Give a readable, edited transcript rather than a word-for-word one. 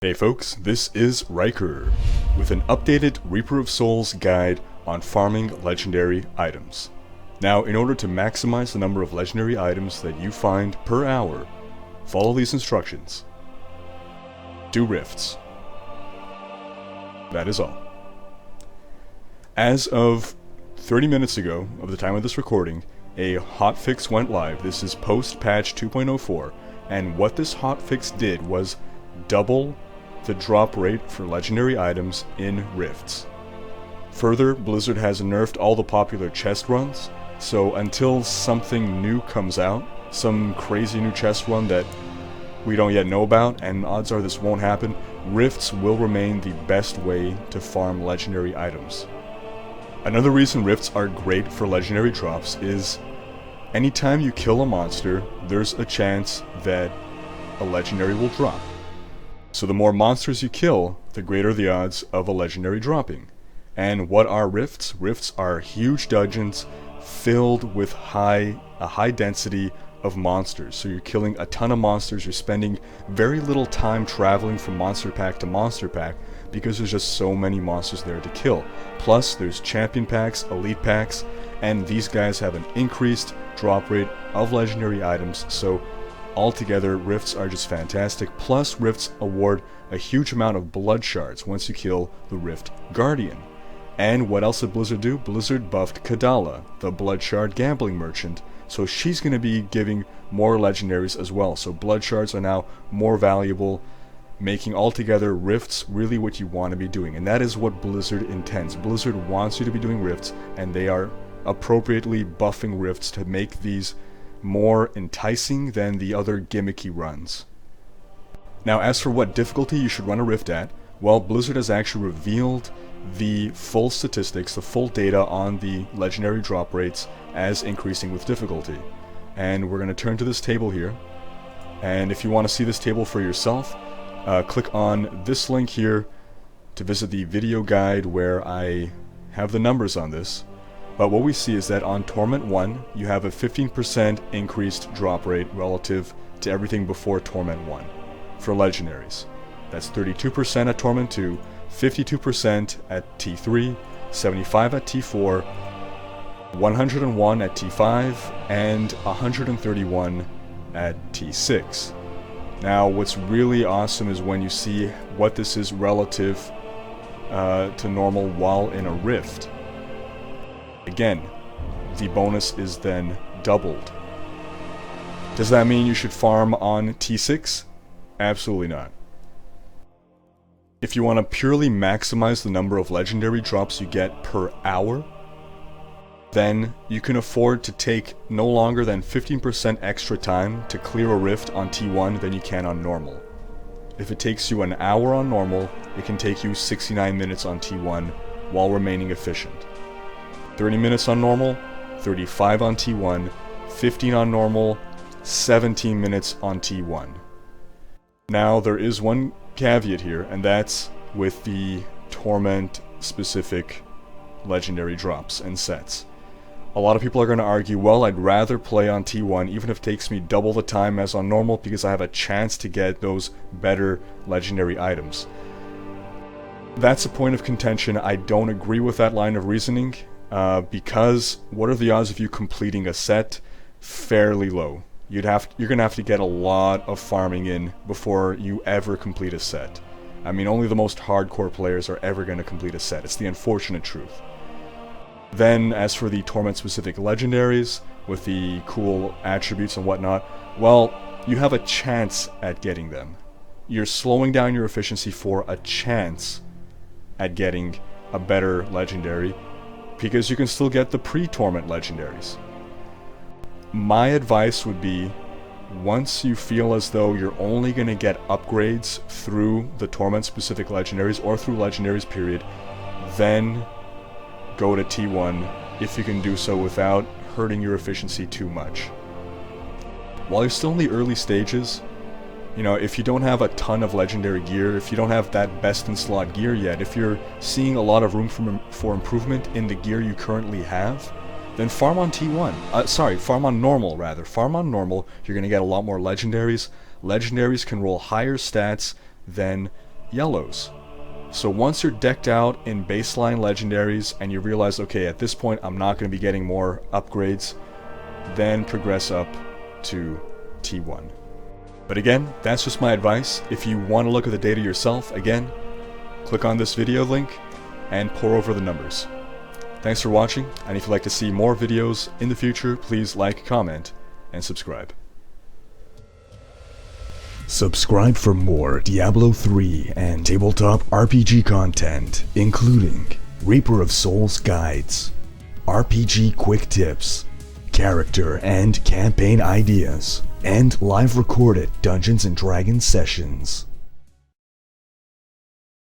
Hey folks, this is Riker with an updated Reaper of Souls guide on farming legendary items. Now, in order to maximize the number of legendary items that you find per hour, follow these instructions. Do rifts. That is all. As of 30 minutes ago, of the time of this recording, a hotfix went live. This is post-patch 2.04, and what this hotfix did was double the drop rate for legendary items in rifts. Further, Blizzard has nerfed all the popular chest runs, so until something new comes out, some crazy new chest run that we don't yet know about, and odds are this won't happen, rifts will remain the best way to farm legendary items. Another reason rifts are great for legendary drops is anytime you kill a monster, there's a chance that a legendary will drop. So the more monsters you kill, the greater the odds of a legendary dropping. And what are rifts? Rifts are huge dungeons filled with a high density of monsters. So you're killing a ton of monsters, you're spending very little time traveling from monster pack to monster pack because there's just so many monsters there to kill. Plus there's champion packs, elite packs, and these guys have an increased drop rate of legendary items, so altogether, rifts are just fantastic. Plus, rifts award a huge amount of blood shards once you kill the Rift Guardian. And what else did Blizzard do? Blizzard buffed Kadala, the blood shard gambling merchant, so she's going to be giving more legendaries as well. So blood shards are now more valuable, making altogether rifts really what you want to be doing. And that is what Blizzard intends. Blizzard wants you to be doing rifts, and they are appropriately buffing rifts to make these more enticing than the other gimmicky runs. Now, as for what difficulty you should run a rift at, well, Blizzard has actually revealed the full statistics, the full data on the legendary drop rates as increasing with difficulty. And we're going to turn to this table here, and if you want to see this table for yourself, click on this link here to visit the video guide where I have the numbers on this. But what we see is that on Torment 1, you have a 15% increased drop rate relative to everything before Torment 1 for legendaries. That's 32% at Torment 2, 52% at T3, 75 at T4, 101 at T5, and 131 at T6. Now, what's really awesome is when you see what this is relative to normal while in a rift. Again, the bonus is then doubled. Does that mean you should farm on T6? Absolutely not. If you want to purely maximize the number of legendary drops you get per hour, then you can afford to take no longer than 15% extra time to clear a rift on T1 than you can on normal. If it takes you an hour on normal, it can take you 69 minutes on T1 while remaining efficient. 30 minutes on normal, 35 on T1, 15 on normal, 17 minutes on T1. Now, there is one caveat here, and that's with the Torment specific legendary drops and sets. A lot of people are going to argue, well, I'd rather play on T1 even if it takes me double the time as on normal because I have a chance to get those better legendary items. That's a point of contention. I don't agree with that line of reasoning. Because what are the odds of you completing a set? Fairly low. You're gonna have to get a lot of farming in before you ever complete a set. I mean, only the most hardcore players are ever gonna complete a set. It's the unfortunate truth. Then, as for the Torment-specific legendaries, with the cool attributes and whatnot, well, you have a chance at getting them. You're slowing down your efficiency for a chance at getting a better legendary, because you can still get the pre-Torment legendaries. My advice would be, once you feel as though you're only going to get upgrades through the Torment-specific legendaries or through legendaries period, then go to T1 if you can do so without hurting your efficiency too much. While you're still in the early stages, you know, if you don't have a ton of legendary gear, if you don't have that best-in-slot gear yet, if you're seeing a lot of room for improvement in the gear you currently have, then farm on T1. Farm on normal, rather. Farm on normal, you're going to get a lot more legendaries. Legendaries can roll higher stats than yellows. So once you're decked out in baseline legendaries and you realize, okay, at this point I'm not going to be getting more upgrades, then progress up to T1. But again, that's just my advice. If you want to look at the data yourself, again, click on this video link and pore over the numbers. Thanks for watching, and if you'd like to see more videos in the future, please like, comment, and subscribe. Subscribe for more Diablo 3 and tabletop RPG content, including Reaper of Souls guides, RPG quick tips, character and campaign ideas, and live recorded Dungeons & Dragons sessions.